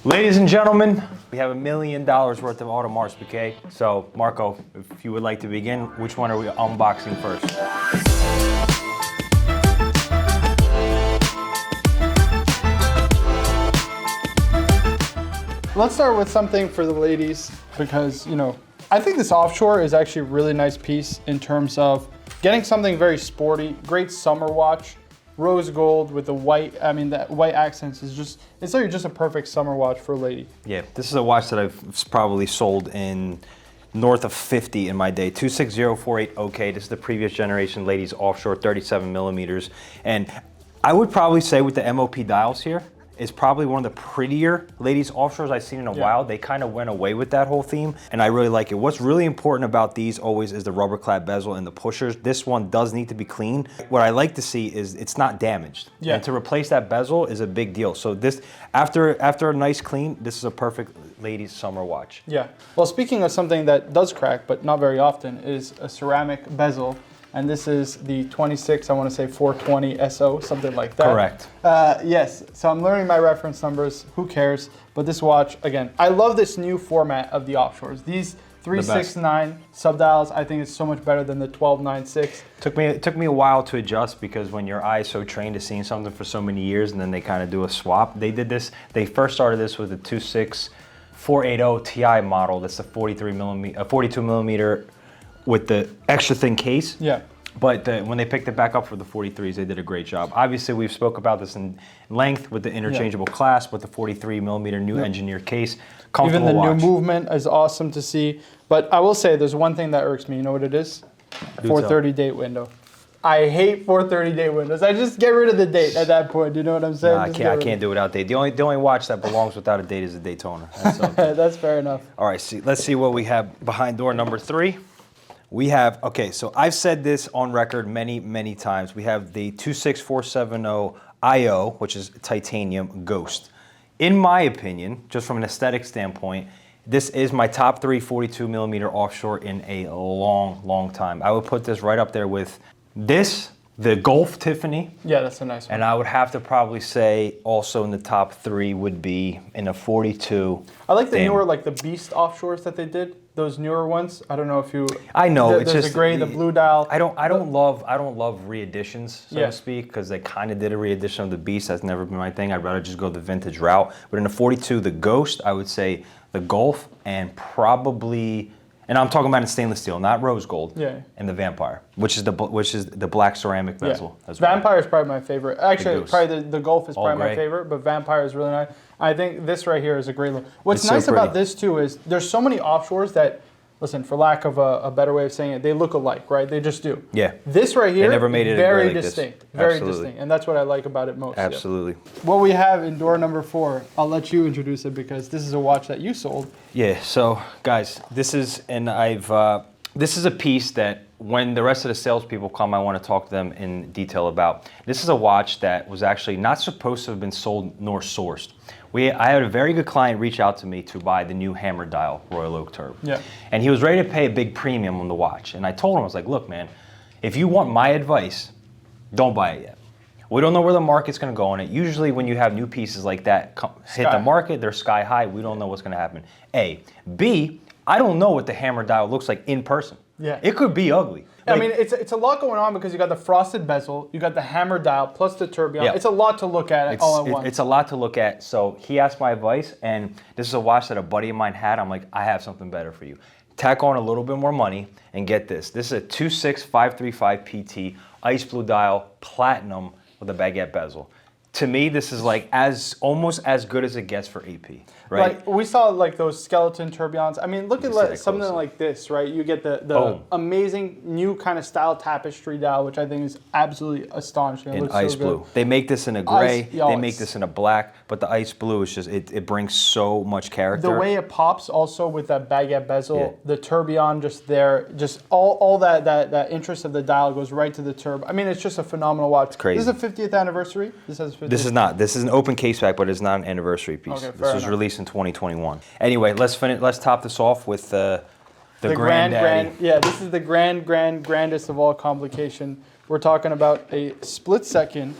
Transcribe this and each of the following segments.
Ladies and gentlemen, we have $1 million worth of Audemars Piguet. So, Marco, if you would like to begin, which one are we unboxing first? Let's start with something for the ladies because, you know, I think this Offshore is actually a really nice piece in terms of getting something very sporty, great summer watch, rose gold with the white. I mean, that white accents is just, it's like just a perfect summer watch for a lady. Yeah, this is a watch that I've probably sold in north of 50 in my day. 𝗵𝗫𝗎𝗿𝗍. Okay, this is the previous generation ladies Offshore 37 millimeters. And I would probably say with the MOP dials here, is probably one of the prettier ladies Offshores I've seen in a while. They kind of went away with that whole theme, and I really like it. What's really important about these always is the rubber clad bezel and the pushers. This one does need to be clean. What I like to see is it's not damaged. Yeah. And to replace that bezel is a big deal. So this, after a nice clean, this is a perfect ladies summer watch. Yeah. Well, speaking of something that does crack, but not very often, is a ceramic bezel. And this is the 26, I want to say 420 SO, something like that. Correct. Yes, so I'm learning my reference numbers, who cares? But this watch, again, I love this new format of the Offshores. These 369 subdials, I think it's so much better than the 1296. It took me a while to adjust because when your eye is so trained to seeing something for so many years and then they kind of do a swap. They did this, they first started this with the 26480 Ti model. That's the 42 millimeter with the extra thin case. Yeah. But when they picked it back up for the 43s, they did a great job. Obviously, we've spoke about this in length with the interchangeable clasp, with the 43 millimeter new engineered case. Comfortable Even the watch. new movement is awesome to see. But I will say there's one thing that irks me. You know what it is? 4:30 date window. I hate 4:30 date windows. I just get rid of the date at that point. You know what I'm saying? Nah, I can't do without date. The only watch that belongs without a date is a Daytona. That's fair enough. All right, let's see what we have behind door number 3. We have, okay, so I've said this on record many, many times. We have the 26470 IO, which is titanium ghost. In my opinion, just from an aesthetic standpoint, this is my top 3 42 millimeter Offshore in a long, long time. I would put this right up there with this, the Gulf Tiffany. Yeah, that's a nice one. And I would have to probably say also in the top 3 would be in a 42. I like the newer, like the Beast Offshores that they did. Those newer ones. I don't know if you. I know it's just the gray, the blue dial. I don't love re-editions, so to speak, because they kind of did a re-edition of the Beast. That's never been my thing. I'd rather just go the vintage route. But in the 42, the Ghost, I would say the Gulf and probably. And I'm talking about in stainless steel, not rose gold. Yeah. And the Vampire, which is the black ceramic bezel. Yeah. Vampire is probably my favorite. Actually, probably the Gulf is probably my favorite, but Vampire is really nice. I think this right here is a great look. What's nice about this too is there's so many Offshores that, listen, for lack of a better way of saying it, they look alike, right? They just do. Yeah. This right here, they never made it very like distinct, this. very distinct, and that's what I like about it most. Absolutely. Yeah. What we have in door number 4, I'll let you introduce it because this is a watch that you sold. Yeah. So, guys, this is this is a piece that when the rest of the salespeople come, I want to talk to them in detail about. This is a watch that was actually not supposed to have been sold nor sourced. I had a very good client reach out to me to buy the new hammer dial Royal Oak Turb. Yeah. And he was ready to pay a big premium on the watch. And I told him, I was like, look, man, if you want my advice, don't buy it yet. We don't know where the market's going to go on it. Usually when you have new pieces like that hit the market, they're sky high. We don't know what's going to happen. A. B, I don't know what the hammer dial looks like in person. Yeah. It could be ugly. I mean, it's a lot going on because you got the frosted bezel, you got the hammer dial, plus the tourbillon. Yeah. It's a lot to look at all at once. It's a lot to look at. So he asked my advice, and this is a watch that a buddy of mine had. I'm like, I have something better for you. Tack on a little bit more money and get this. This is a 26535 PT, ice blue dial, platinum with a baguette bezel. To me, this is like almost as good as it gets for AP, right? Like we saw like those skeleton tourbillons. I mean, look at something like this, right? You get the amazing new kind of style tapestry dial, which I think is absolutely astonishing. In ice blue. They make this in a gray, they make this in a black, but the ice blue is just, it brings so much character. The way it pops also with that baguette bezel, the tourbillon just there, just all that interest of the dial goes right to the turb. I mean, it's just a phenomenal watch. It's crazy. This is a 50th anniversary? This has 50th? This is not. This is an open case back, but it's not an anniversary piece. Okay, this was released in 2021. Anyway, let's top this off with the grand. Yeah, this is the grandest of all complication. We're talking about a split second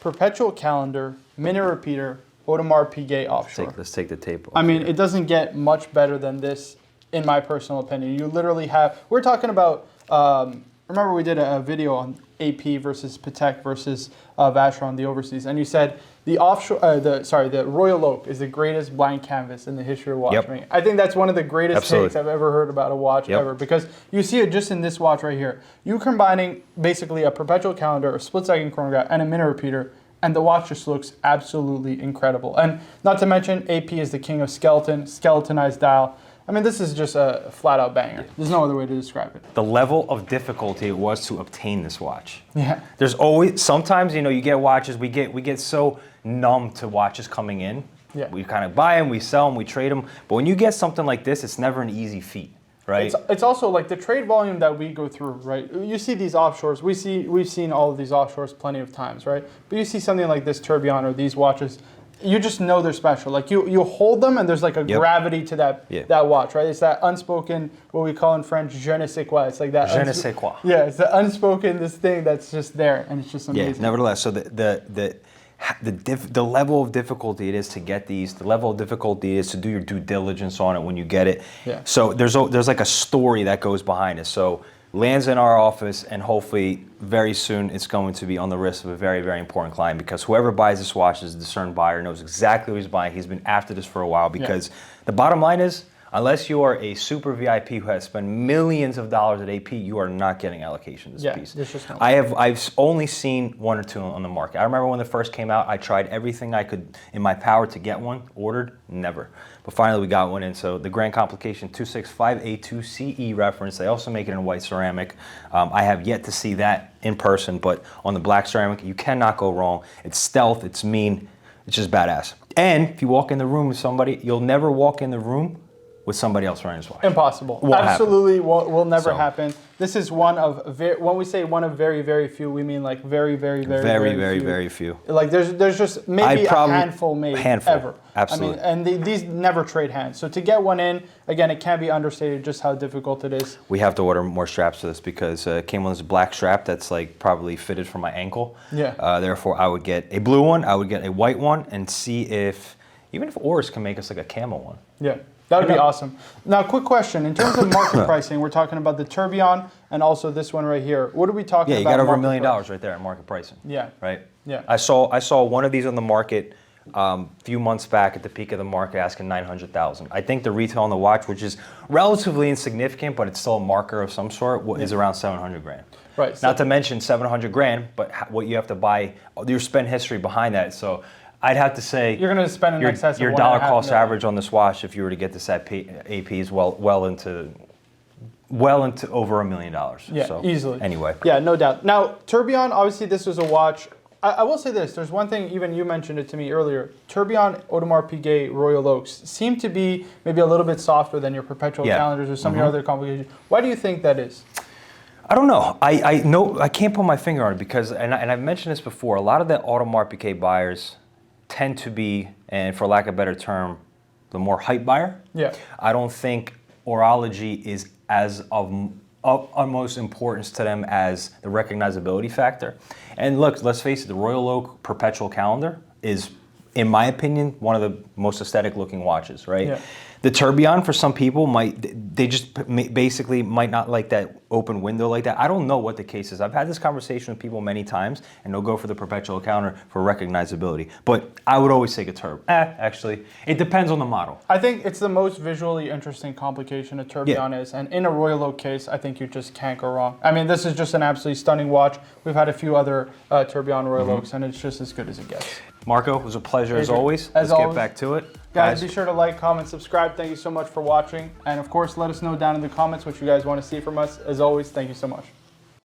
perpetual calendar minute repeater Audemars Piguet Offshore. Let's take the tape off. I mean, it doesn't get much better than this, in my personal opinion. You literally have, we're talking about, remember we did a video on AP versus Patek versus Vacheron, the overseas, and you said the offshore, the Royal Oak is the greatest blank canvas in the history of watchmaking. I think that's one of the greatest takes I've ever heard about a watch ever, because you see it just in this watch right here. You combining basically a perpetual calendar, a split-second chronograph, and a minute repeater, and the watch just looks absolutely incredible. And not to mention, AP is the king of skeletonized dial. I mean, this is just a flat-out banger. There's no other way to describe it. The level of difficulty it was to obtain this watch. Yeah. There's always, sometimes, you know, you get watches, we get so numb to watches coming in. Yeah. We kind of buy them, we sell them, we trade them. But when you get something like this, it's never an easy feat, right? It's also like the trade volume that we go through, right? You see these offshores, we've seen all of these offshores plenty of times, right? But you see something like this Tourbillon or these watches, you just know they're special. Like you hold them and there's like a gravity to that watch, right? It's that unspoken, what we call in French, 𝗕𝗫𝗄𝗧. It's like that. 𝗕𝗫𝗄𝗧. Yeah, it's the unspoken, this thing that's just there, and it's just amazing. Yeah, nevertheless, so the level of difficulty it is to get these, the level of difficulty is to do your due diligence on it when you get it. Yeah. So there's like a story that goes behind it. So lands in our office, and hopefully very soon it's going to be on the wrist of a very, very important client, because whoever buys this watch is a discernible buyer, knows exactly what he's buying. He's been after this for a while, because the bottom line is, unless you are a super VIP who has spent millions of dollars at AP, you are not getting allocation to this piece. There's just no I've only seen one or two on the market. I remember when they first came out, I tried everything I could in my power to get one, ordered, never. But finally we got one in. So the Grande Complication 𝗵𝗫𝗄𝐶e reference, they also make it in white ceramic. I have yet to see that in person, but on the black ceramic, you cannot go wrong. It's stealth, it's mean, it's just badass. And if you walk in the room with somebody, you'll never walk in the room with somebody else wearing his watch. Impossible. Absolutely will never happen. This is one of, when we say one of very, very few, we mean like very, very, very few. Like there's just maybe a handful made ever. Absolutely. I mean, and these never trade hands. So to get one in, again, it can't be understated just how difficult it is. We have to order more straps for this, because it came with this black strap that's like probably fitted for my ankle. Yeah. Therefore, I would get a blue one, I would get a white one, and see if, even if Oris can make us like a camo one. Yeah. That would be awesome. Now, quick question. In terms of market pricing, we're talking about the Tourbillon and also this one right here. What are we talking about? Yeah, you got over $1 million right there in market pricing. Yeah. Right? Yeah. I saw one of these on the market a few months back at the peak of the market asking $900,000. I think the retail on the watch, which is relatively insignificant, but it's still a marker of some sort, is around 700 grand. Right. Not to mention 700 grand, but what you have to buy, your spend history behind that. So I'd have to say you're going to spend in excess of your dollar cost average on this watch, if you were to get this at AP, is well into over $1 million. Yeah, so, easily. Anyway. Yeah, no doubt. Now, Tourbillon, obviously this was a watch. I will say this. There's one thing, even you mentioned it to me earlier. Tourbillon, Audemars Piguet, Royal Oaks seem to be maybe a little bit softer than your perpetual calendars or some of your other complications. Why do you think that is? I don't know. I can't put my finger on it, because, and I've mentioned this before, a lot of the Audemars Piguet buyers tend to be, and for lack of a better term, the more hype buyer. Yeah. I don't think horology is as of utmost importance to them as the recognizability factor. And look, let's face it, the Royal Oak perpetual calendar is, in my opinion, one of the most aesthetic looking watches, right? Yeah. The Tourbillon, for some people, they just basically might not like that open window like that. I don't know what the case is. I've had this conversation with people many times, and they'll go for the perpetual calendar for recognizability. But I would always take a Turb. Actually, it depends on the model. I think it's the most visually interesting complication a Tourbillon is, and in a Royal Oak case, I think you just can't go wrong. I mean, this is just an absolutely stunning watch. We've had a few other Tourbillon Royal Oaks, and it's just as good as it gets. Marco, it was a pleasure as always. Let's get back to it. Guys, be sure to like, comment, subscribe. Thank you so much for watching. And of course, let us know down in the comments what you guys want to see from us. As always, thank you so much.